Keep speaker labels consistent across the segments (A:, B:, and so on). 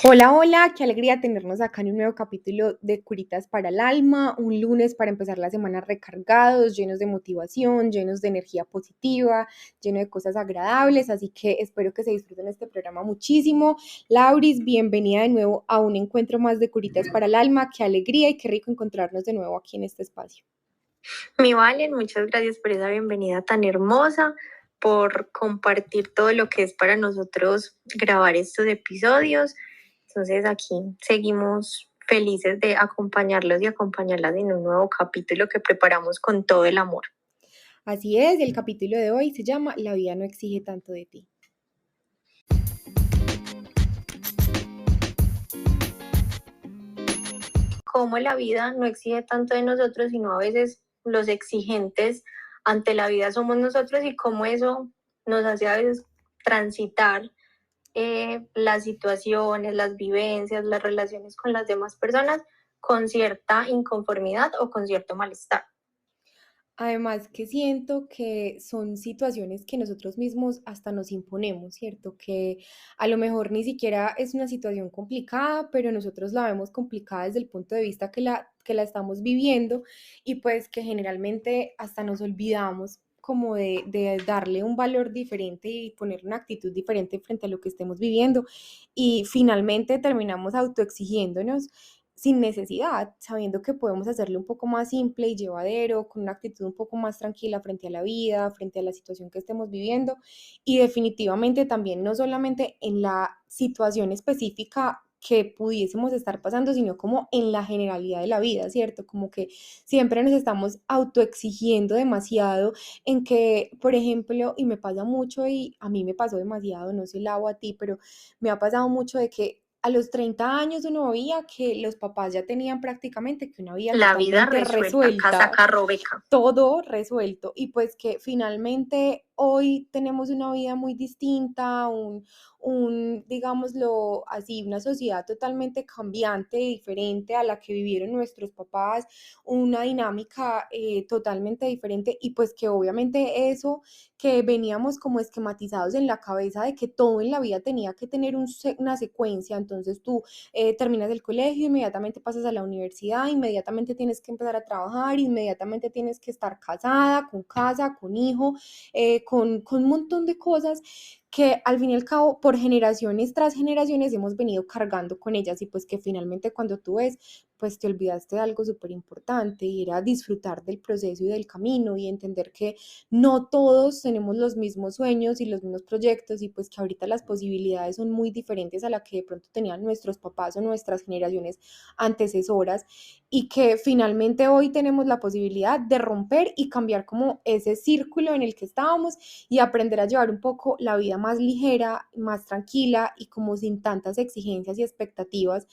A: Hola, hola, qué alegría tenernos acá en un nuevo capítulo de Curitas para el Alma, un lunes para empezar la semana recargados, llenos de motivación, llenos de energía positiva, lleno de cosas agradables, así que espero que se disfruten este programa muchísimo. Lauris, bienvenida de nuevo a un encuentro más de Curitas para el Alma, qué alegría y qué rico encontrarnos de nuevo aquí en este espacio.
B: Mi Valen, muchas gracias por esa bienvenida tan hermosa, por compartir todo lo que es para nosotros grabar estos episodios. Entonces aquí seguimos felices de acompañarlos y acompañarlas en un nuevo capítulo que preparamos con todo el amor.
A: Así es, el capítulo de hoy se llama La vida no exige tanto de ti.
B: Cómo la vida no exige tanto de nosotros, sino a veces los exigentes ante la vida somos nosotros y cómo eso nos hace a veces transitar las situaciones, las vivencias, las relaciones con las demás personas con cierta inconformidad o con cierto malestar.
A: Además que siento que son situaciones que nosotros mismos hasta nos imponemos, ¿cierto? Que a lo mejor ni siquiera es una situación complicada, pero nosotros la vemos complicada desde el punto de vista que la estamos viviendo y pues que generalmente hasta nos olvidamos como de darle un valor diferente y poner una actitud diferente frente a lo que estemos viviendo y finalmente terminamos autoexigiéndonos sin necesidad, sabiendo que podemos hacerlo un poco más simple y llevadero, con una actitud un poco más tranquila frente a la vida, frente a la situación que estemos viviendo y definitivamente también no solamente en la situación específica que pudiésemos estar pasando, sino como en la generalidad de la vida, ¿cierto? Como que siempre nos estamos autoexigiendo demasiado en que, por ejemplo, y me pasa mucho y a mí me pasó demasiado, no sé, Lau, a ti, pero me ha pasado mucho de que a los 30 años uno veía que los papás ya tenían prácticamente que una vida
B: La vida
A: totalmente
B: resuelta, casaca robeca.
A: todo resuelto y pues que finalmente hoy tenemos una vida muy distinta, digámoslo así, una sociedad totalmente cambiante, diferente a la que vivieron nuestros papás, una dinámica totalmente diferente y pues que obviamente eso que veníamos como esquematizados en la cabeza de que todo en la vida tenía que tener una secuencia, entonces tú terminas el colegio, inmediatamente pasas a la universidad, inmediatamente tienes que empezar a trabajar, inmediatamente tienes que estar casada, con casa, con hijo, con un montón de cosas que al fin y al cabo por generaciones tras generaciones hemos venido cargando con ellas y pues que finalmente cuando tú ves, pues te olvidaste de algo súper importante y era disfrutar del proceso y del camino y entender que no todos tenemos los mismos sueños y los mismos proyectos y pues que ahorita las posibilidades son muy diferentes a la que de pronto tenían nuestros papás o nuestras generaciones antecesoras y que finalmente hoy tenemos la posibilidad de romper y cambiar como ese círculo en el que estábamos y aprender a llevar un poco la vida más ligera, más tranquila y como sin tantas exigencias y expectativas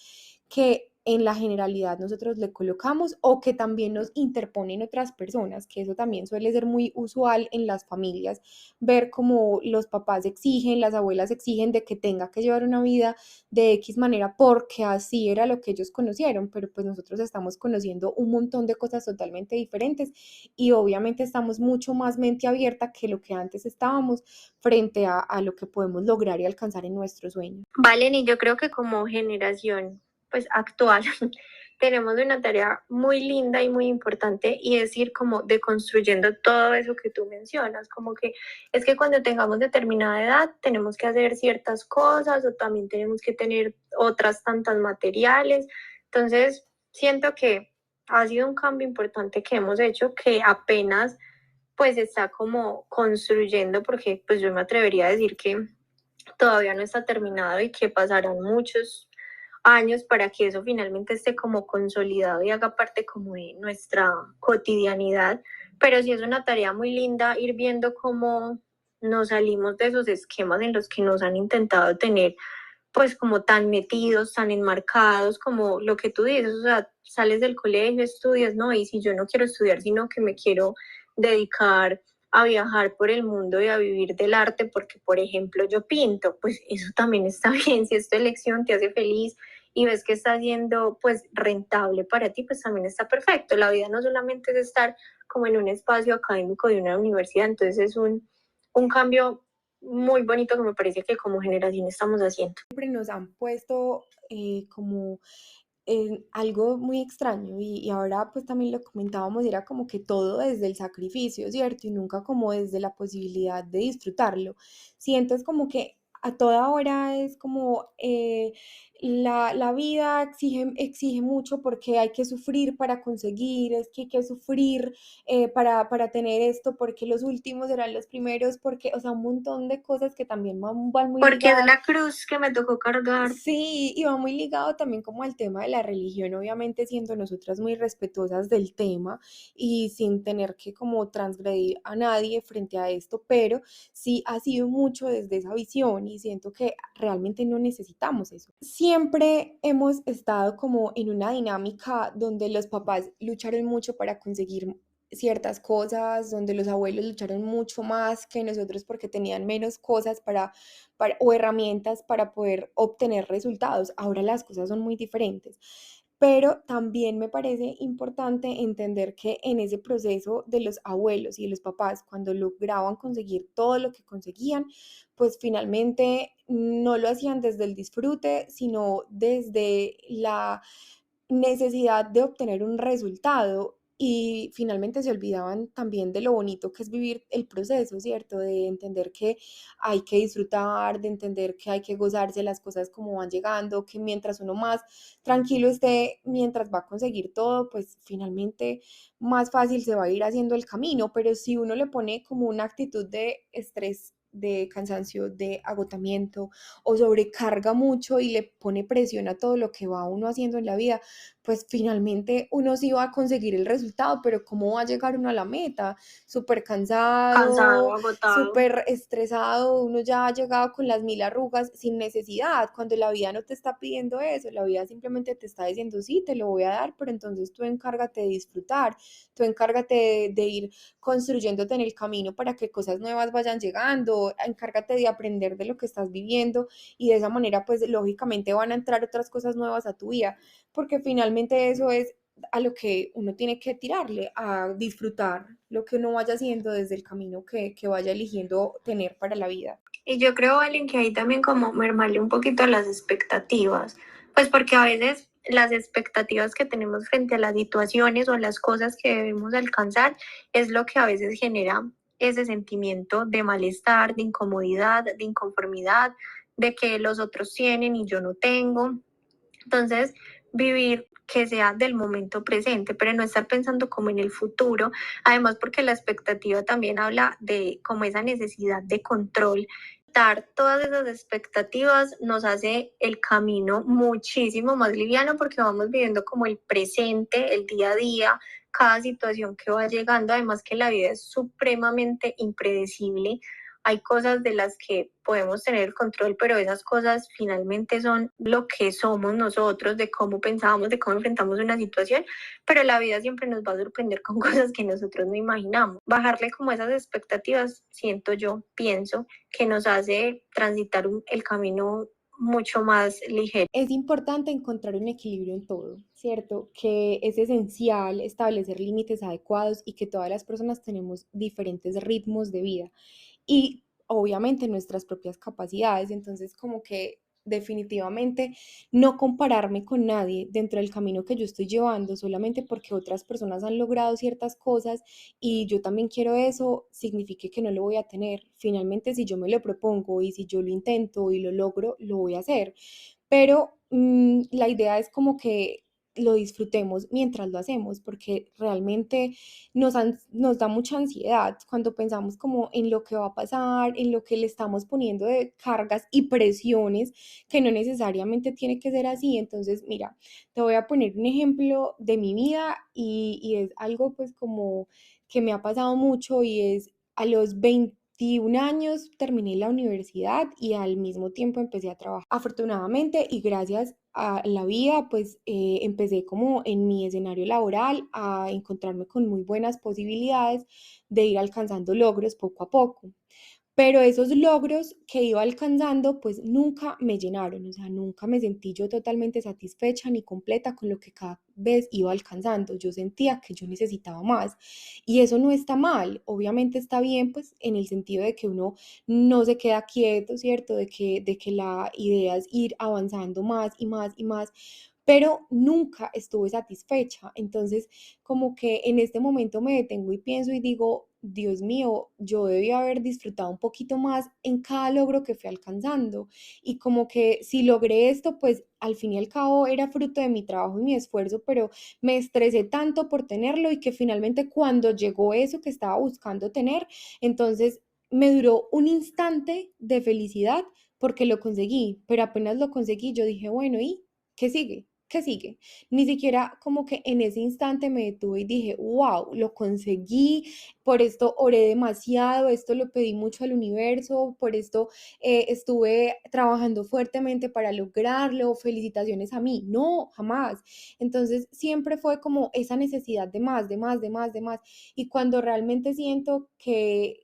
A: que en la generalidad nosotros le colocamos o que también nos interponen otras personas, que eso también suele ser muy usual en las familias, ver como los papás exigen, las abuelas exigen de que tenga que llevar una vida de X manera porque así era lo que ellos conocieron, pero pues nosotros estamos conociendo un montón de cosas totalmente diferentes y obviamente estamos mucho más mente abierta que lo que antes estábamos frente a lo que podemos lograr y alcanzar en nuestros sueños.
B: Valen, y yo creo que como generación pues actual tenemos una tarea muy linda y muy importante y es ir como deconstruyendo todo eso que tú mencionas, como que es que cuando tengamos determinada edad tenemos que hacer ciertas cosas o también tenemos que tener otras tantas materiales. Entonces, siento que ha sido un cambio importante que hemos hecho que apenas pues está como construyendo, porque pues yo me atrevería a decir que todavía no está terminado y que pasarán muchos años para que eso finalmente esté como consolidado y haga parte como de nuestra cotidianidad. Pero sí es una tarea muy linda ir viendo cómo nos salimos de esos esquemas en los que nos han intentado tener pues como tan metidos, tan enmarcados, como lo que tú dices, o sea, sales del colegio, estudias, ¿no? Y si yo no quiero estudiar, sino que me quiero dedicar a viajar por el mundo y a vivir del arte, porque, por ejemplo, yo pinto, pues eso también está bien, si esta elección te hace feliz y ves que está siendo pues rentable para ti, pues también está perfecto. La vida no solamente es estar como en un espacio académico de una universidad, entonces es un cambio muy bonito que me parece que como generación estamos haciendo.
A: Siempre nos han puesto como algo muy extraño y ahora pues también lo comentábamos, era como que todo desde el sacrificio, ¿cierto? Y nunca como desde la posibilidad de disfrutarlo. Siento es como que a toda hora es como la vida exige mucho porque hay que sufrir para conseguir, es que hay que sufrir para tener esto, porque los últimos eran los primeros, porque, o sea, un montón de cosas que también van muy
B: Porque es
A: ligadas.
B: la cruz que me tocó cargar.
A: Sí, y va muy ligado también como al tema de la religión, obviamente siendo nosotras muy respetuosas del tema y sin tener que como transgredir a nadie frente a esto, pero sí ha sido mucho desde esa visión y siento que realmente no necesitamos eso. Siempre hemos estado como en una dinámica donde los papás lucharon mucho para conseguir ciertas cosas, donde los abuelos lucharon mucho más que nosotros porque tenían menos cosas o herramientas para poder obtener resultados. Ahora las cosas son muy diferentes. Pero también me parece importante entender que en ese proceso de los abuelos y de los papás, cuando lograban conseguir todo lo que conseguían, pues finalmente no lo hacían desde el disfrute, sino desde la necesidad de obtener un resultado y finalmente se olvidaban también de lo bonito que es vivir el proceso, ¿cierto? De entender que hay que disfrutar, de entender que hay que gozarse las cosas como van llegando, que mientras uno más tranquilo esté, mientras va a conseguir todo, pues finalmente más fácil se va a ir haciendo el camino, pero si uno le pone como una actitud de estrés, de cansancio, de agotamiento o sobrecarga mucho y le pone presión a todo lo que va uno haciendo en la vida, pues finalmente uno sí va a conseguir el resultado, pero ¿cómo va a llegar uno a la meta? Súper
B: Cansado,
A: cansado,
B: agotado.
A: súper estresado, uno ya ha llegado con las mil arrugas sin necesidad, cuando la vida no te está pidiendo eso, la vida simplemente te está diciendo, sí, te lo voy a dar, pero entonces tú encárgate de disfrutar, tú encárgate de ir construyéndote en el camino para que cosas nuevas vayan llegando, encárgate de aprender de lo que estás viviendo y de esa manera pues lógicamente van a entrar otras cosas nuevas a tu vida, porque finalmente eso es a lo que uno tiene que tirarle, a disfrutar lo que uno vaya haciendo desde el camino que vaya eligiendo tener para la vida.
B: Y yo creo, Valen, que ahí también como mermarle un poquito las expectativas, pues porque a veces las expectativas que tenemos frente a las situaciones o las cosas que debemos alcanzar es lo que a veces genera ese sentimiento de malestar, de incomodidad, de inconformidad, de que los otros tienen y yo no tengo. Entonces, vivir que sea del momento presente, pero no estar pensando como en el futuro, además porque la expectativa también habla de como esa necesidad de control. Dar todas esas expectativas nos hace el camino muchísimo más liviano porque vamos viviendo como el presente, el día a día, cada situación que va llegando, además que la vida es supremamente impredecible, hay cosas de las que podemos tener el control, pero esas cosas finalmente son lo que somos nosotros, de cómo pensamos, de cómo enfrentamos una situación, pero la vida siempre nos va a sorprender con cosas que nosotros no imaginamos. Bajarle como esas expectativas, siento yo, pienso, que nos hace transitar el camino mucho más ligero.
A: Es importante encontrar un equilibrio en todo, ¿cierto? Que es esencial establecer límites adecuados y que todas las personas tenemos diferentes ritmos de vida y obviamente nuestras propias capacidades. Entonces, como que definitivamente no compararme con nadie dentro del camino que yo estoy llevando solamente porque otras personas han logrado ciertas cosas y yo también quiero eso, signifique que no lo voy a tener. Finalmente, si yo me lo propongo y si yo lo intento y lo logro, lo voy a hacer. Pero la idea es como que lo disfrutemos mientras lo hacemos, porque realmente nos da mucha ansiedad cuando pensamos como en lo que va a pasar, en lo que le estamos poniendo de cargas y presiones, que no necesariamente tiene que ser así. Entonces, mira, te voy a poner un ejemplo de mi vida y es algo pues como que me ha pasado mucho y es a los 21 años terminé la universidad y al mismo tiempo empecé a trabajar. Afortunadamente y gracias a la vida, pues empecé como en mi escenario laboral a encontrarme con muy buenas posibilidades de ir alcanzando logros poco a poco. pero esos logros que iba alcanzando, pues nunca me llenaron, o sea, nunca me sentí yo totalmente satisfecha ni completa con lo que cada vez iba alcanzando. Yo sentía que yo necesitaba más y eso no está mal, obviamente está bien, pues en el sentido de que uno no se queda quieto, ¿cierto? De que la idea es ir avanzando más y más y más, pero nunca estuve satisfecha. Entonces, como que en este momento me detengo y pienso y digo, Dios mío, yo debí haber disfrutado un poquito más en cada logro que fui alcanzando. Y como que si logré esto, pues al fin y al cabo era fruto de mi trabajo y mi esfuerzo, pero me estresé tanto por tenerlo y que finalmente cuando llegó eso que estaba buscando tener, entonces me duró un instante de felicidad porque lo conseguí, pero apenas lo conseguí, yo dije, bueno, ¿y qué sigue? ¿Qué sigue? Ni siquiera como que en ese instante me detuve y dije, wow, lo conseguí, por esto oré demasiado, esto lo pedí mucho al universo, por esto estuve trabajando fuertemente para lograrlo, felicitaciones a mí. No, jamás. Entonces siempre fue como esa necesidad de más, de más, de más, de más. Y cuando realmente siento que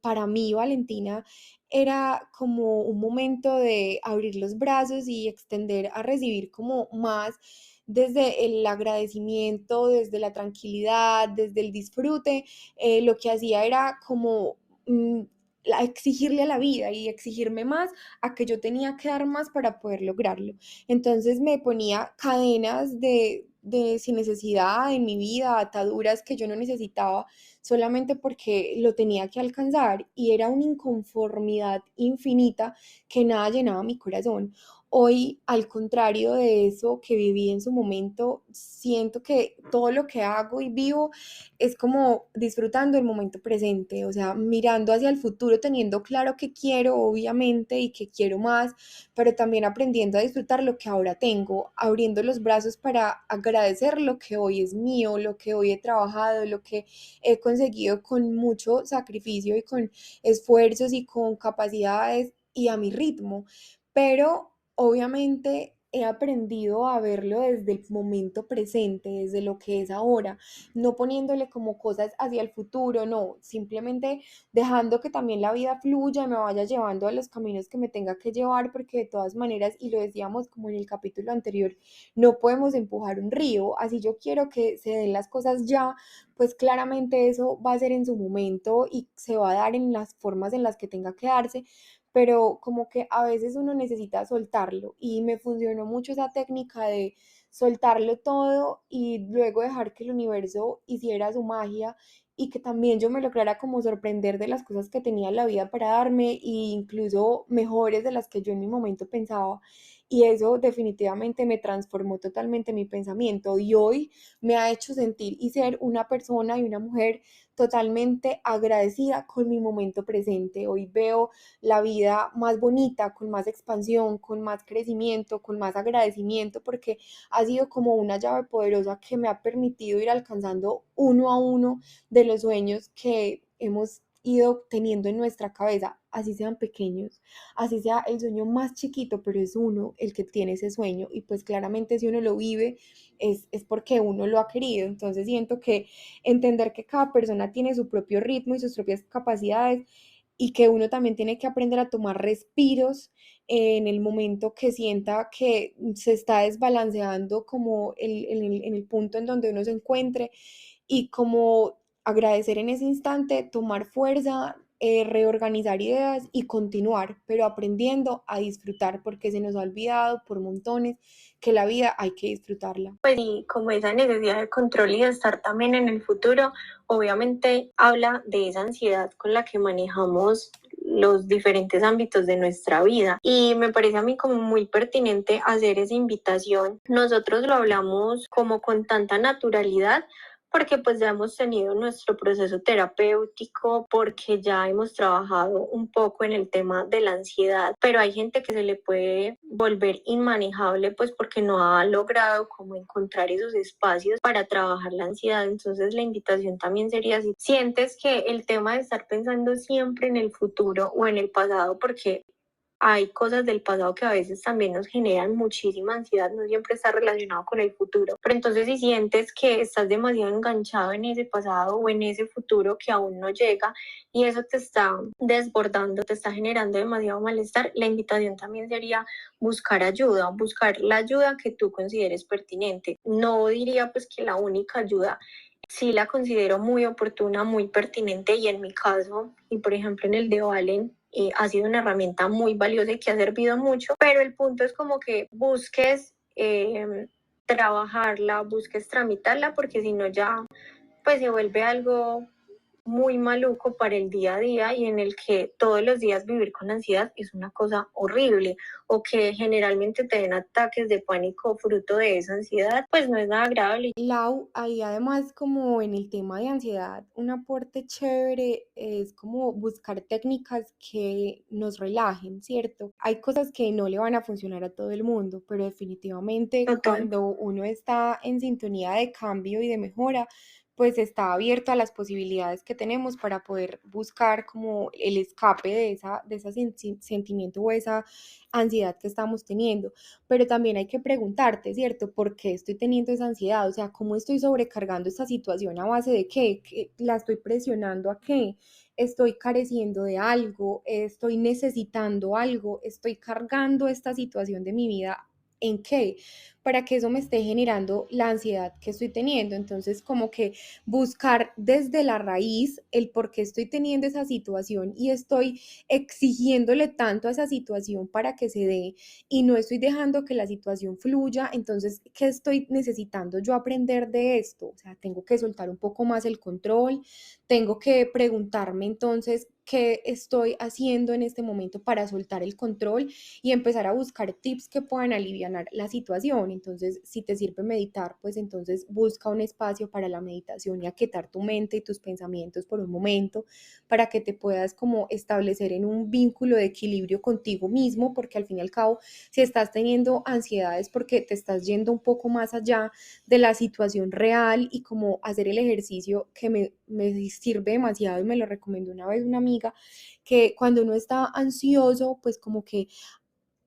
A: para mí, Valentina, era como un momento de abrir los brazos y extender a recibir como más desde el agradecimiento, desde la tranquilidad, desde el disfrute, lo que hacía era como exigirle a la vida y exigirme más a que yo tenía que dar más para poder lograrlo. Entonces me ponía cadenas de sin necesidad en mi vida, ataduras que yo no necesitaba solamente porque lo tenía que alcanzar y era una inconformidad infinita que nada llenaba mi corazón. Hoy, al contrario de eso que viví en su momento, siento que todo lo que hago y vivo es como disfrutando el momento presente, o sea, mirando hacia el futuro, teniendo claro que quiero, obviamente, y que quiero más, pero también aprendiendo a disfrutar lo que ahora tengo, abriendo los brazos para agradecer lo que hoy es mío, lo que hoy he trabajado, lo que he conseguido con mucho sacrificio y con esfuerzos y con capacidades y a mi ritmo, pero obviamente he aprendido a verlo desde el momento presente, desde lo que es ahora, no poniéndole como cosas hacia el futuro, no, simplemente dejando que también la vida fluya y me vaya llevando a los caminos que me tenga que llevar, porque de todas maneras, y lo decíamos como en el capítulo anterior, no podemos empujar un río, así yo quiero que se den las cosas ya, pues claramente eso va a ser en su momento y se va a dar en las formas en las que tenga que darse, pero como que a veces uno necesita soltarlo y me funcionó mucho esa técnica de soltarlo todo y luego dejar que el universo hiciera su magia y que también yo me lograra como sorprender de las cosas que tenía la vida para darme e incluso mejores de las que yo en mi momento pensaba. Y eso definitivamente me transformó totalmente mi pensamiento y hoy me ha hecho sentir y ser una persona y una mujer totalmente agradecida con mi momento presente. Hoy veo la vida más bonita, con más expansión, con más crecimiento, con más agradecimiento, porque ha sido como una llave poderosa que me ha permitido ir alcanzando uno a uno de los sueños que hemos ido teniendo en nuestra cabeza, así sean pequeños, así sea el sueño más chiquito, pero es uno el que tiene ese sueño y pues claramente si uno lo vive es porque uno lo ha querido. Entonces siento que entender que cada persona tiene su propio ritmo y sus propias capacidades y que uno también tiene que aprender a tomar respiros en el momento que sienta que se está desbalanceando como en el punto en donde uno se encuentre y como agradecer en ese instante, tomar fuerza, reorganizar ideas y continuar, pero aprendiendo a disfrutar porque se nos ha olvidado por montones que la vida hay que disfrutarla.
B: Pues y como esa necesidad de control y de estar también en el futuro, obviamente habla de esa ansiedad con la que manejamos los diferentes ámbitos de nuestra vida. Y me parece a mí como muy pertinente hacer esa invitación. Nosotros lo hablamos como con tanta naturalidad porque pues ya hemos tenido nuestro proceso terapéutico, porque ya hemos trabajado un poco en el tema de la ansiedad, pero hay gente que se le puede volver inmanejable pues porque no ha logrado como encontrar esos espacios para trabajar la ansiedad. Entonces la invitación también sería si sientes que el tema de estar pensando siempre en el futuro o en el pasado, porque hay cosas del pasado que a veces también nos generan muchísima ansiedad, no siempre está relacionado con el futuro. Pero entonces si sientes que estás demasiado enganchado en ese pasado o en ese futuro que aún no llega y eso te está desbordando, te está generando demasiado malestar, la invitación también sería buscar ayuda, buscar la ayuda que tú consideres pertinente. No diría pues que la única ayuda, sí la considero muy oportuna, muy pertinente y en mi caso, y por ejemplo en el de Valen, ha sido una herramienta muy valiosa y que ha servido mucho, pero el punto es como que busques trabajarla, busques tramitarla, porque si no ya pues se vuelve algo muy maluco para el día a día y en el que todos los días vivir con ansiedad es una cosa horrible o que generalmente te den ataques de pánico fruto de esa ansiedad, pues no es nada agradable.
A: Lau, ahí además como en el tema de ansiedad, un aporte chévere es como buscar técnicas que nos relajen, ¿cierto? Hay cosas que no le van a funcionar a todo el mundo, pero definitivamente
B: Total.
A: cuando uno está en sintonía de cambio y de mejora, pues está abierto a las posibilidades que tenemos para poder buscar como el escape de ese sentimiento o esa ansiedad que estamos teniendo. Pero también hay que preguntarte, ¿cierto? ¿Por qué estoy teniendo esa ansiedad? O sea, ¿cómo estoy sobrecargando esta situación a base de qué? ¿Qué la estoy presionando a qué? ¿Estoy careciendo de algo? ¿Estoy necesitando algo? ¿Estoy cargando esta situación de mi vida en qué? Para que eso me esté generando la ansiedad que estoy teniendo. Entonces, como que buscar desde la raíz el por qué estoy teniendo esa situación y estoy exigiéndole tanto a esa situación para que se dé y no estoy dejando que la situación fluya, entonces, ¿qué estoy necesitando yo aprender de esto? O sea, tengo que soltar un poco más el control, tengo que preguntarme entonces qué estoy haciendo en este momento para soltar el control y empezar a buscar tips que puedan aliviar la situación. Entonces, si te sirve meditar, pues entonces busca un espacio para la meditación y aquietar tu mente y tus pensamientos por un momento para que te puedas como establecer en un vínculo de equilibrio contigo mismo, porque al fin y al cabo si estás teniendo ansiedades porque te estás yendo un poco más allá de la situación real y como hacer el ejercicio que me sirve demasiado y me lo recomendó una vez una amiga, que cuando uno está ansioso, pues como que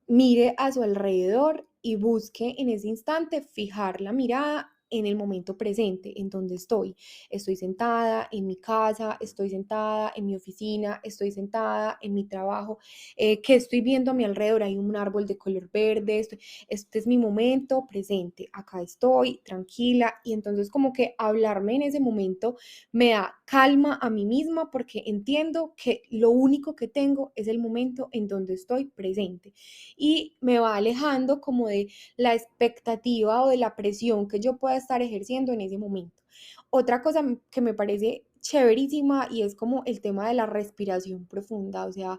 A: mire a su alrededor y busque en ese instante fijar la mirada en el momento presente, en donde estoy. Estoy sentada en mi casa, estoy sentada en mi oficina, estoy sentada en mi trabajo. ¿Qué estoy viendo a mi alrededor? Hay un árbol de color verde. Este es mi momento presente. Acá estoy tranquila y entonces como que hablarme en ese momento me da calma a mí misma porque entiendo que lo único que tengo es el momento en donde estoy presente y me va alejando como de la expectativa o de la presión que yo pueda estar ejerciendo en ese momento. Otra cosa que me parece chéverísima y es como el tema de la respiración profunda, o sea,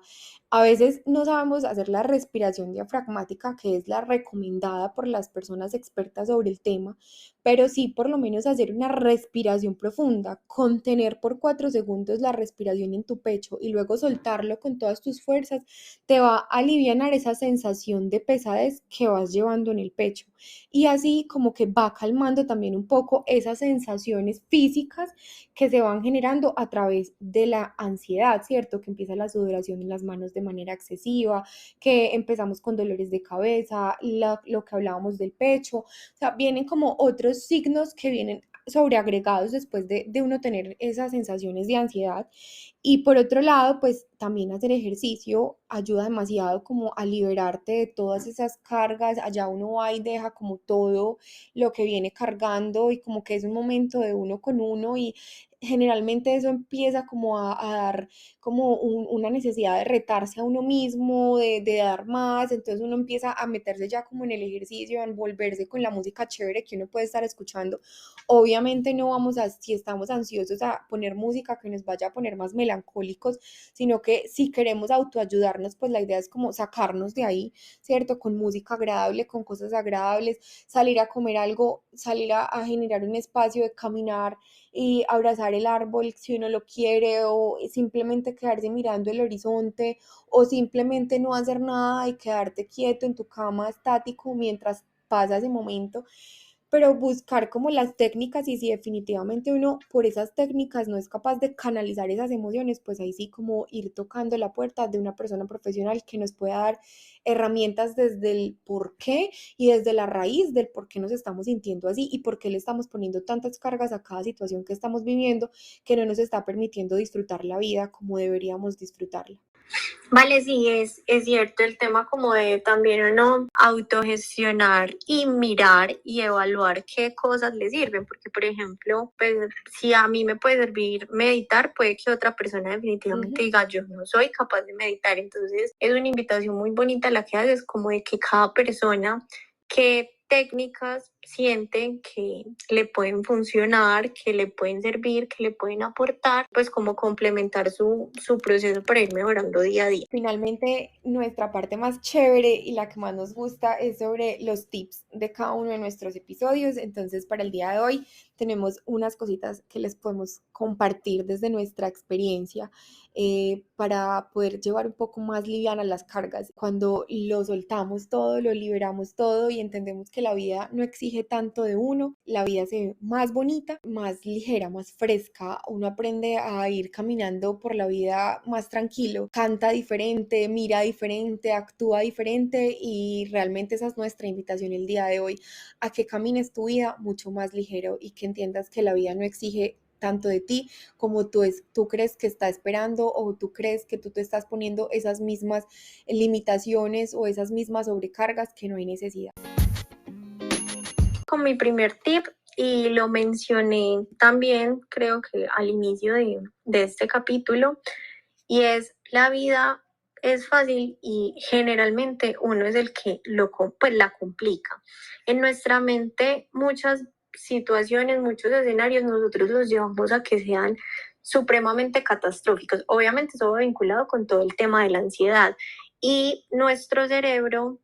A: a veces no sabemos hacer la respiración diafragmática, que es la recomendada por las personas expertas sobre el tema, pero sí por lo menos hacer una respiración profunda, contener por 4 segundos la respiración en tu pecho y luego soltarlo con todas tus fuerzas, te va a aliviar esa sensación de pesadez que vas llevando en el pecho. Y así como que va calmando también un poco esas sensaciones físicas que se van generando a través de la ansiedad, ¿cierto? Que empieza la sudoración en las manos de manera excesiva, que empezamos con dolores de cabeza, lo que hablábamos del pecho, o sea, vienen como otros signos que vienen sobreagregados después de uno tener esas sensaciones de ansiedad. Y por otro lado, pues también hacer ejercicio ayuda demasiado como a liberarte de todas esas cargas, allá uno va y deja como todo lo que viene cargando y como que es un momento de uno con uno y generalmente eso empieza como a dar como una necesidad de retarse a uno mismo, de dar más, entonces uno empieza a meterse ya como en el ejercicio, a envolverse con la música chévere que uno puede estar escuchando. Obviamente no vamos a, si estamos ansiosos, a poner música que nos vaya a poner más melancólicos, sino que si queremos autoayudarnos, pues la idea es como sacarnos de ahí, ¿cierto? Con música agradable, con cosas agradables, salir a comer algo, salir a generar un espacio de caminar y abrazar el árbol si uno lo quiere, o simplemente quedarse mirando el horizonte, o simplemente no hacer nada y quedarte quieto en tu cama estático mientras pasa ese momento. pero buscar como las técnicas y si definitivamente uno por esas técnicas no es capaz de canalizar esas emociones, pues ahí sí como ir tocando la puerta de una persona profesional que nos pueda dar herramientas desde el por qué y desde la raíz del por qué nos estamos sintiendo así y por qué le estamos poniendo tantas cargas a cada situación que estamos viviendo que no nos está permitiendo disfrutar la vida como deberíamos disfrutarla.
B: Vale, sí, es cierto el tema como de también uno autogestionar y mirar y evaluar qué cosas le sirven, porque por ejemplo, pues si a mí me puede servir meditar, puede que otra persona definitivamente diga, yo no soy capaz de meditar, entonces es una invitación muy bonita la que haces, como de que cada persona qué técnicas sienten que le pueden funcionar, que le pueden servir, que le pueden aportar, pues como complementar su proceso para ir mejorando día a día.
A: Finalmente, nuestra parte más chévere y la que más nos gusta es sobre los tips de cada uno de nuestros episodios. Entonces, para el día de hoy tenemos unas cositas que les podemos compartir desde nuestra experiencia para poder llevar un poco más livianas las cargas. Cuando lo soltamos todo, lo liberamos todo y entendemos que la vida no exige tanto de uno, la vida se ve más bonita, más ligera, más fresca. Uno aprende a ir caminando por la vida más tranquilo, canta diferente, mira diferente, actúa diferente y realmente esa es nuestra invitación el día de hoy, a que camines tu vida mucho más ligero y que entiendas que la vida no exige tanto de ti como tú crees que está esperando o tú crees que tú te estás poniendo esas mismas limitaciones o esas mismas sobrecargas que no hay necesidad.
B: Con mi primer tip, y lo mencioné también creo que al inicio de este capítulo, y es la vida es fácil y generalmente uno es el que pues la complica. En nuestra mente muchas situaciones, muchos escenarios nosotros los llevamos a que sean supremamente catastróficos. Obviamente eso va vinculado con todo el tema de la ansiedad y nuestro cerebro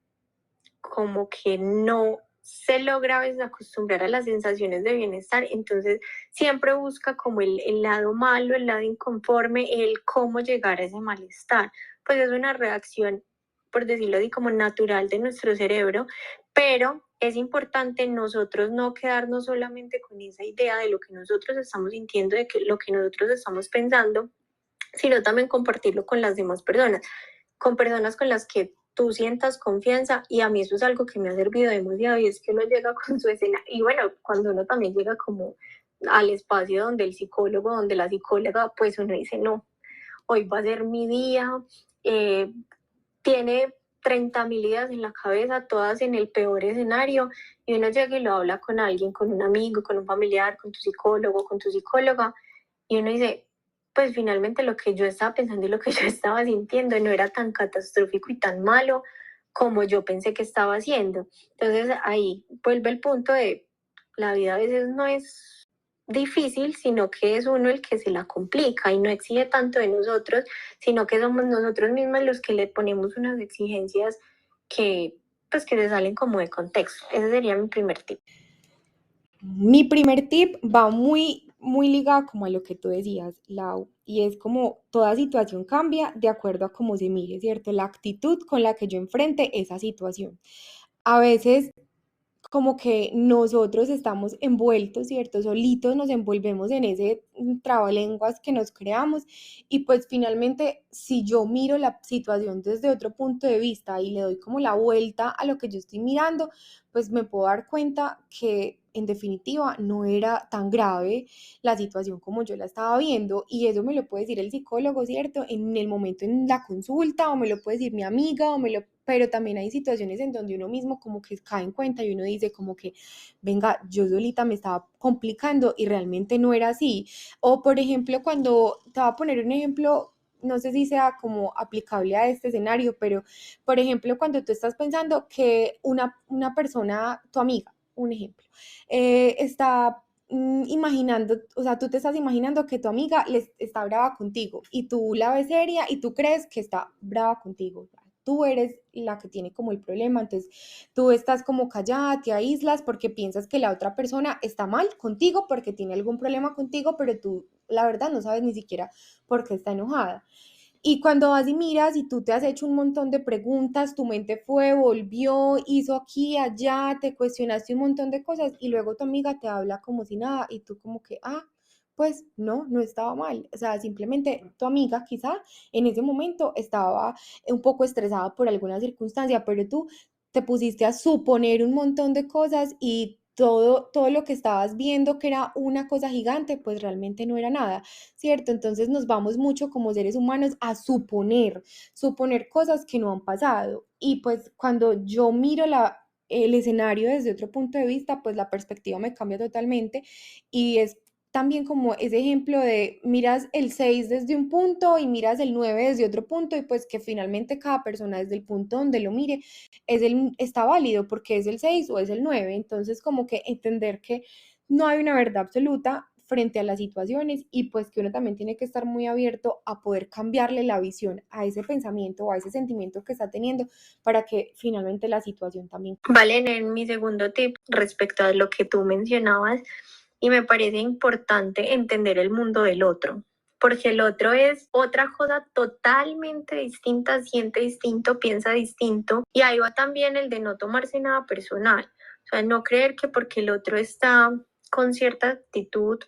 B: como que no se logra a veces acostumbrar a las sensaciones de bienestar, entonces siempre busca como el lado malo, el lado inconforme, el cómo llegar a ese malestar. Pues es una reacción, por decirlo así, como natural de nuestro cerebro, pero es importante nosotros no quedarnos solamente con esa idea de lo que nosotros estamos sintiendo, de que lo que nosotros estamos pensando, sino también compartirlo con las demás personas, con personas con las que tú sientas confianza, y a mí eso es algo que me ha servido demasiado, y es que uno llega con su escena, y bueno, cuando uno también llega como al espacio donde el psicólogo, donde la psicóloga, pues uno dice, no, hoy va a ser mi día, tiene 30.000 ideas en la cabeza, todas en el peor escenario, y uno llega y lo habla con alguien, con un amigo, con un familiar, con tu psicólogo, con tu psicóloga, y uno dice, pues finalmente lo que yo estaba pensando y lo que yo estaba sintiendo no era tan catastrófico y tan malo como yo pensé que estaba haciendo. Entonces ahí vuelve el punto de la vida a veces no es difícil, sino que es uno el que se la complica y no exige tanto de nosotros, sino que somos nosotros mismos los que le ponemos unas exigencias que pues que se salen como de contexto. Ese sería mi primer tip.
A: Mi primer tip va muy ligado como a lo que tú decías, Lau, y es como toda situación cambia de acuerdo a cómo se mire, ¿cierto? La actitud con la que yo enfrente esa situación. A veces como que nosotros estamos envueltos, ¿cierto? Solitos nos envolvemos en ese trabalenguas que nos creamos y pues finalmente si yo miro la situación desde otro punto de vista y le doy como la vuelta a lo que yo estoy mirando, pues me puedo dar cuenta que en definitiva no era tan grave la situación como yo la estaba viendo y eso me lo puede decir el psicólogo, ¿cierto? En el momento en la consulta o me lo puede decir mi amiga pero también hay situaciones en donde uno mismo como que cae en cuenta y uno dice como que, venga, yo solita me estaba complicando y realmente no era así. O por ejemplo, cuando te voy a poner un ejemplo, no sé si sea como aplicable a este escenario, pero por ejemplo, cuando tú estás pensando que una persona, tu amiga, un ejemplo, está imaginando, o sea, tú te estás imaginando que tu amiga está brava contigo y tú la ves seria y tú crees que está brava contigo. Tú eres la que tiene como el problema, entonces tú estás como callada, te aíslas porque piensas que la otra persona está mal contigo porque tiene algún problema contigo, pero tú la verdad no sabes ni siquiera por qué está enojada. Y cuando vas y miras y tú te has hecho un montón de preguntas, tu mente fue, volvió, hizo aquí, allá, te cuestionaste un montón de cosas y luego tu amiga te habla como si nada y tú como que, pues no estaba mal. O sea, simplemente tu amiga quizá en ese momento estaba un poco estresada por alguna circunstancia, pero tú te pusiste a suponer un montón de cosas y todo lo que estabas viendo que era una cosa gigante, pues realmente no era nada. ¿Cierto? Entonces nos vamos mucho como seres humanos a suponer cosas que no han pasado. Y pues cuando yo miro el escenario desde otro punto de vista, pues la perspectiva me cambia totalmente y es también como ese ejemplo de miras el 6 desde un punto y miras el 9 desde otro punto y pues que finalmente cada persona desde el punto donde lo mire está válido porque es el 6 o es el 9. Entonces como que entender que no hay una verdad absoluta frente a las situaciones y pues que uno también tiene que estar muy abierto a poder cambiarle la visión a ese pensamiento o a ese sentimiento que está teniendo para que finalmente la situación también.
B: Vale, en mi segundo tip respecto a lo que tú mencionabas, y me parece importante entender el mundo del otro, porque el otro es otra cosa totalmente distinta, siente distinto, piensa distinto, y ahí va también el de no tomarse nada personal, o sea, no creer que porque el otro está con cierta actitud,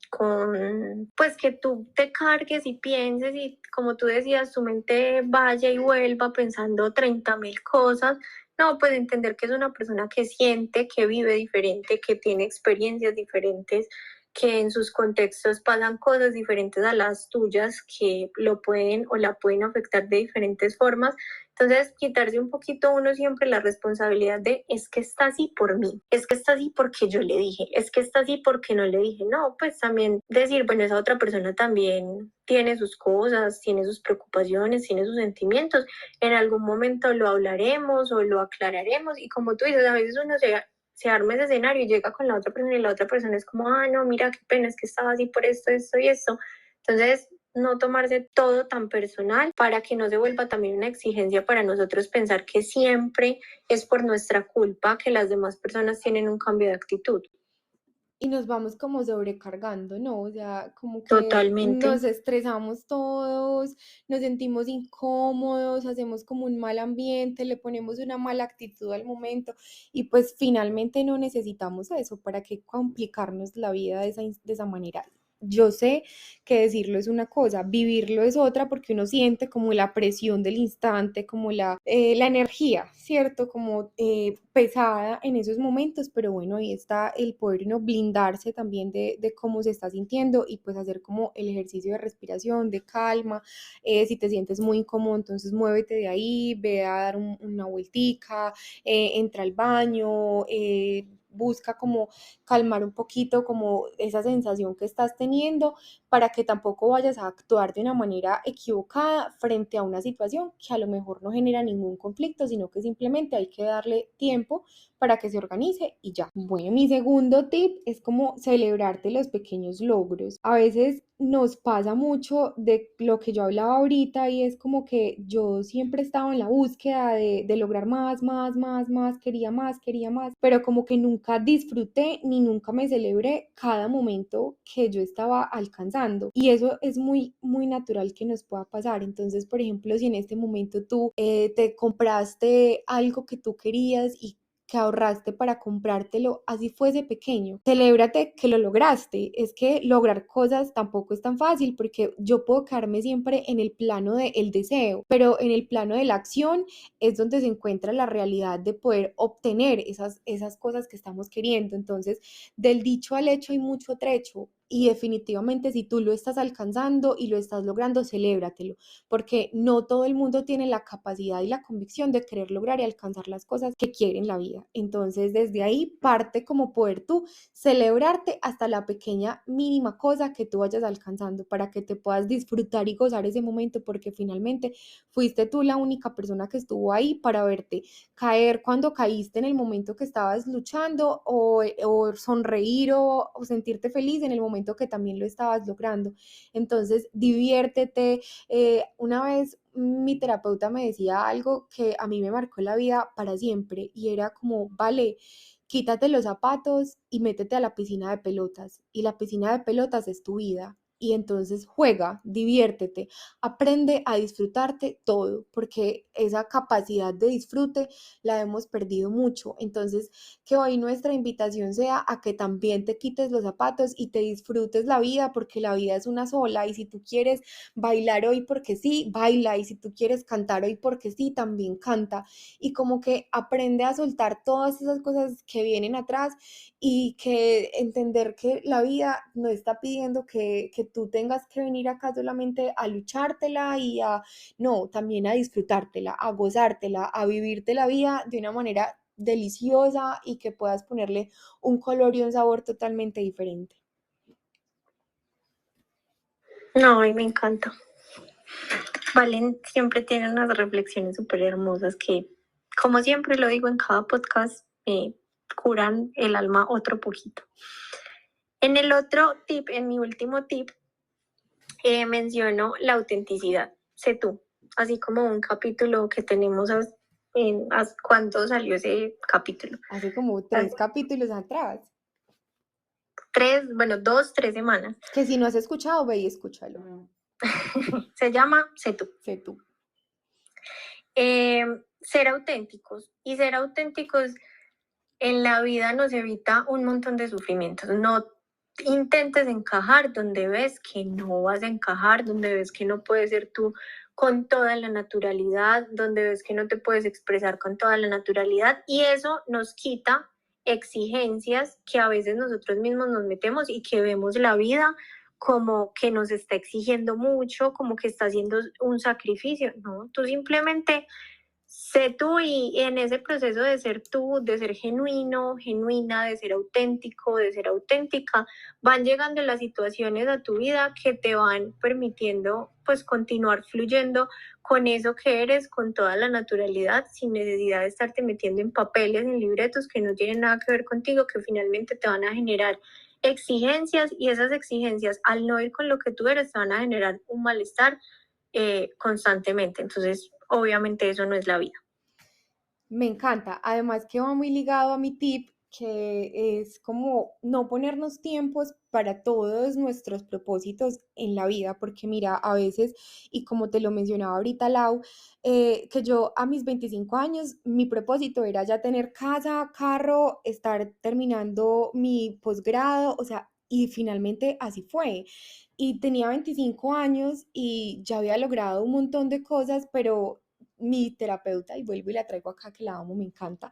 B: con, pues que tú te cargues y pienses y como tú decías, tu mente vaya y vuelva pensando 30.000 cosas. No, pues entender que es una persona que siente, que vive diferente, que tiene experiencias diferentes, que en sus contextos pasan cosas diferentes a las tuyas, que lo pueden o la pueden afectar de diferentes formas. Entonces, quitarse un poquito uno siempre la responsabilidad de es que está así por mí, es que está así porque yo le dije, es que está así porque no le dije. No, pues también decir, bueno, esa otra persona también tiene sus cosas, tiene sus preocupaciones, tiene sus sentimientos. En algún momento lo hablaremos o lo aclararemos y como tú dices, a veces uno se arma ese escenario y llega con la otra persona y la otra persona es como, no, mira, qué pena, es que estaba así por esto y esto. Entonces, no tomarse todo tan personal para que no se vuelva también una exigencia para nosotros pensar que siempre es por nuestra culpa que las demás personas tienen un cambio de actitud.
A: Y nos vamos como sobrecargando, ¿no? O sea, como que
B: Totalmente.
A: nos estresamos todos, nos sentimos incómodos, hacemos como un mal ambiente, le ponemos una mala actitud al momento y pues finalmente no necesitamos eso, ¿para qué complicarnos la vida de esa manera? Yo sé que decirlo es una cosa, vivirlo es otra porque uno siente como la presión del instante, como la energía, ¿cierto? Como pesada en esos momentos, pero bueno, ahí está el poder uno blindarse también de cómo se está sintiendo y pues hacer como el ejercicio de respiración, de calma. Si te sientes muy incómodo, entonces muévete de ahí, ve a dar una vueltica, entra al baño, busca como calmar un poquito como esa sensación que estás teniendo para que tampoco vayas a actuar de una manera equivocada frente a una situación que a lo mejor no genera ningún conflicto, sino que simplemente hay que darle tiempo para que se organice y ya. Bueno, mi segundo tip es como celebrarte los pequeños logros. A veces nos pasa mucho de lo que yo hablaba ahorita y es como que yo siempre estaba en la búsqueda de lograr más, quería más, pero como que nunca disfruté ni nunca me celebré cada momento que yo estaba alcanzando. Y eso es muy natural que nos pueda pasar. Entonces, por ejemplo, si en este momento tú te compraste algo que tú querías y que ahorraste para comprártelo, así fuese pequeño. Celébrate que lo lograste. Es que lograr cosas tampoco es tan fácil porque yo puedo quedarme siempre en el plano del deseo, pero en el plano de la acción es donde se encuentra la realidad de poder obtener esas cosas que estamos queriendo. Entonces, del dicho al hecho hay mucho trecho. Y definitivamente si tú lo estás alcanzando y lo estás logrando, celébratelo, porque no todo el mundo tiene la capacidad y la convicción de querer lograr y alcanzar las cosas que quiere en la vida. Entonces, desde ahí parte como poder tú celebrarte hasta la pequeña mínima cosa que tú vayas alcanzando para que te puedas disfrutar y gozar ese momento, porque finalmente fuiste tú la única persona que estuvo ahí para verte caer cuando caíste en el momento que estabas luchando o sonreír o sentirte feliz en el momento que también lo estabas logrando. Entonces, diviértete. Una vez mi terapeuta me decía algo que a mí me marcó la vida para siempre y era como, vale, quítate los zapatos y métete a la piscina de pelotas y la piscina de pelotas es tu vida. y entonces juega, diviértete, aprende a disfrutarte todo, porque esa capacidad de disfrute la hemos perdido mucho. Entonces, que hoy nuestra invitación sea a que también te quites los zapatos y te disfrutes la vida, porque la vida es una sola y si tú quieres bailar hoy porque sí, baila, y si tú quieres cantar hoy porque sí, también canta. Y como que aprende a soltar todas esas cosas que vienen atrás y que entender que la vida no está pidiendo que tú tengas que venir acá solamente a luchártela y a, no, también a disfrutártela, a gozártela, a vivirte la vida de una manera deliciosa y que puedas ponerle un color y un sabor totalmente diferente.
B: No, y me encanta. Valen siempre tiene unas reflexiones súper hermosas que, como siempre lo digo en cada podcast, curan el alma otro poquito. En el otro tip, en mi último tip, menciono la autenticidad. Sé tú, así como un capítulo que tenemos ¿cuándo salió ese capítulo?
A: Hace como 3 capítulos atrás.
B: 2, 3 semanas.
A: Que si no has escuchado, ve y escúchalo.
B: Se llama Sé tú.
A: Sé tú.
B: Ser auténticos. Y ser auténticos en la vida nos evita un montón de sufrimientos. No intentes encajar donde ves que no vas a encajar, donde ves que no puedes ser tú con toda la naturalidad, donde ves que no te puedes expresar con toda la naturalidad, y eso nos quita exigencias que a veces nosotros mismos nos metemos y que vemos la vida como que nos está exigiendo mucho, como que está haciendo un sacrificio. No, tú simplemente sé tú, y en ese proceso de ser tú, de ser genuino, genuina, de ser auténtico, de ser auténtica, van llegando las situaciones a tu vida que te van permitiendo pues continuar fluyendo con eso que eres, con toda la naturalidad, sin necesidad de estarte metiendo en papeles, en libretos que no tienen nada que ver contigo, que finalmente te van a generar exigencias, y esas exigencias, al no ir con lo que tú eres, te van a generar un malestar constantemente. Entonces, obviamente eso no es la vida.
A: Me encanta. Además que va muy ligado a mi tip, que es como no ponernos tiempos para todos nuestros propósitos en la vida, porque mira, a veces, y como te lo mencionaba ahorita, Lau, que yo a mis 25 años, mi propósito era ya tener casa, carro, estar terminando mi posgrado, o sea, y finalmente así fue. Y tenía 25 años y ya había logrado un montón de cosas, pero mi terapeuta, y vuelvo y la traigo acá que la amo, me encanta,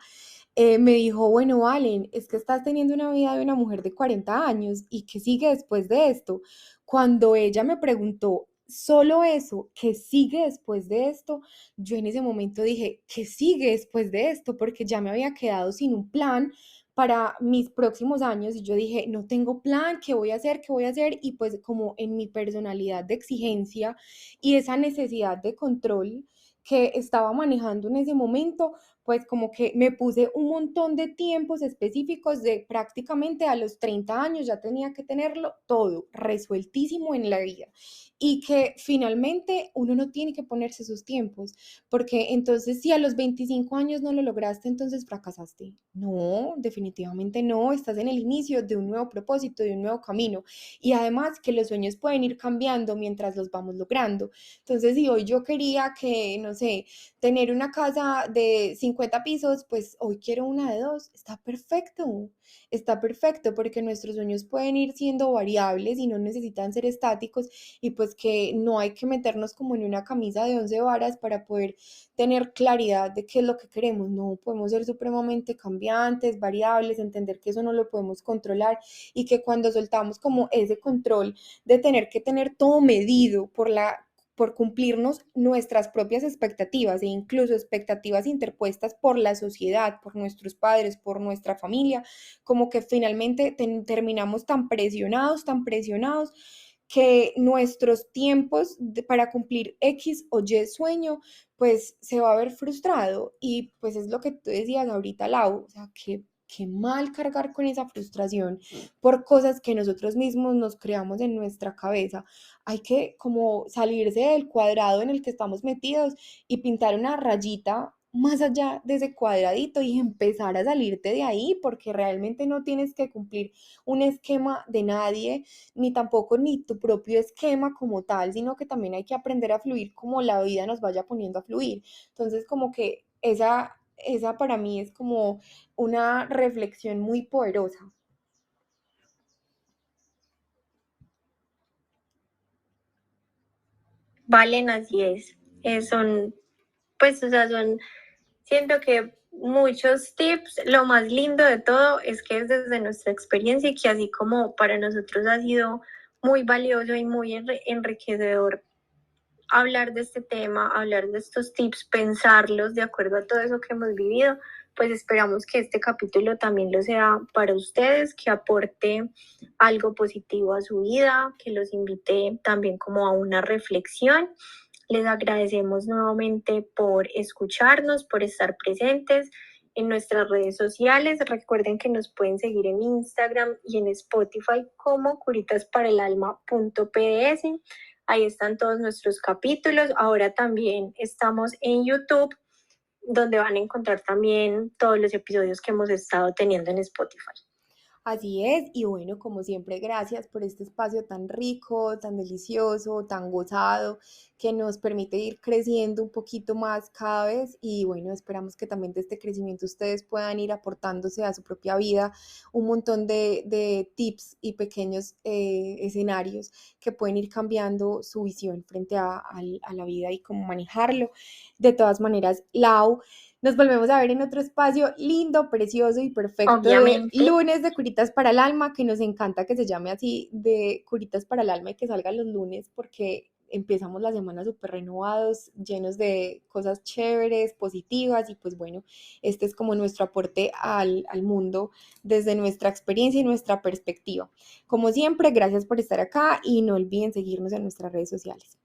A: me dijo, bueno, Valen, es que estás teniendo una vida de una mujer de 40 años y ¿qué sigue después de esto? Cuando ella me preguntó solo eso, ¿qué sigue después de esto? Yo en ese momento dije, ¿qué sigue después de esto? Porque ya me había quedado sin un plan para mis próximos años y yo dije, no tengo plan, ¿qué voy a hacer? ¿Qué voy a hacer? Y pues como en mi personalidad de exigencia y esa necesidad de control que estaba manejando en ese momento, pues como que me puse un montón de tiempos específicos de prácticamente a los 30 años ya tenía que tenerlo todo resueltísimo en la vida y que finalmente uno no tiene que ponerse sus tiempos, porque entonces si a los 25 años no lo lograste, entonces fracasaste. No, definitivamente no, estás en el inicio de un nuevo propósito, de un nuevo camino y además que los sueños pueden ir cambiando mientras los vamos logrando. Entonces, si hoy yo quería que, no sé, tener una casa de 50 pisos, pues hoy quiero una de 2, está perfecto porque nuestros sueños pueden ir siendo variables y no necesitan ser estáticos y pues que no hay que meternos como en una camisa de 11 varas para poder tener claridad de qué es lo que queremos, no, podemos ser supremamente cambiantes, variables, entender que eso no lo podemos controlar y que cuando soltamos como ese control de tener que tener todo medido por cumplirnos nuestras propias expectativas e incluso expectativas interpuestas por la sociedad, por nuestros padres, por nuestra familia, como que finalmente terminamos tan presionados, que nuestros tiempos para cumplir X o Y sueño, pues se va a ver frustrado. Y pues es lo que tú decías ahorita, Lau, o sea, que qué mal cargar con esa frustración por cosas que nosotros mismos nos creamos en nuestra cabeza. Hay que como salirse del cuadrado en el que estamos metidos y pintar una rayita más allá de ese cuadradito y empezar a salirte de ahí, porque realmente no tienes que cumplir un esquema de nadie, ni tampoco ni tu propio esquema como tal, sino que también hay que aprender a fluir como la vida nos vaya poniendo a fluir. Entonces, como que esa para mí es como una reflexión muy poderosa.
B: Valen, así es. Son, pues, o sea, son, siento que muchos tips, lo más lindo de todo es que es desde nuestra experiencia y que así como para nosotros ha sido muy valioso y muy enriquecedor hablar de este tema, hablar de estos tips, pensarlos de acuerdo a todo eso que hemos vivido, pues esperamos que este capítulo también lo sea para ustedes, que aporte algo positivo a su vida, que los invite también como a una reflexión. Les agradecemos nuevamente por escucharnos, por estar presentes en nuestras redes sociales. Recuerden que nos pueden seguir en Instagram y en Spotify como curitasparaelalma.ps. Ahí están todos nuestros capítulos. Ahora también estamos en YouTube, donde van a encontrar también todos los episodios que hemos estado teniendo en Spotify.
A: Así es, y bueno, como siempre, gracias por este espacio tan rico, tan delicioso, tan gozado, que nos permite ir creciendo un poquito más cada vez y bueno, esperamos que también de este crecimiento ustedes puedan ir aportándose a su propia vida un montón de tips y pequeños escenarios que pueden ir cambiando su visión frente a la vida y cómo manejarlo. De todas maneras, Lau. Nos volvemos a ver en otro espacio lindo, precioso y perfecto de
B: Obviamente.
A: lunes de Curitas para el Alma, que nos encanta que se llame así de Curitas para el Alma y que salga los lunes porque empezamos la semana súper renovados, llenos de cosas chéveres, positivas y pues bueno, este es como nuestro aporte al mundo desde nuestra experiencia y nuestra perspectiva. Como siempre, gracias por estar acá y no olviden seguirnos en nuestras redes sociales.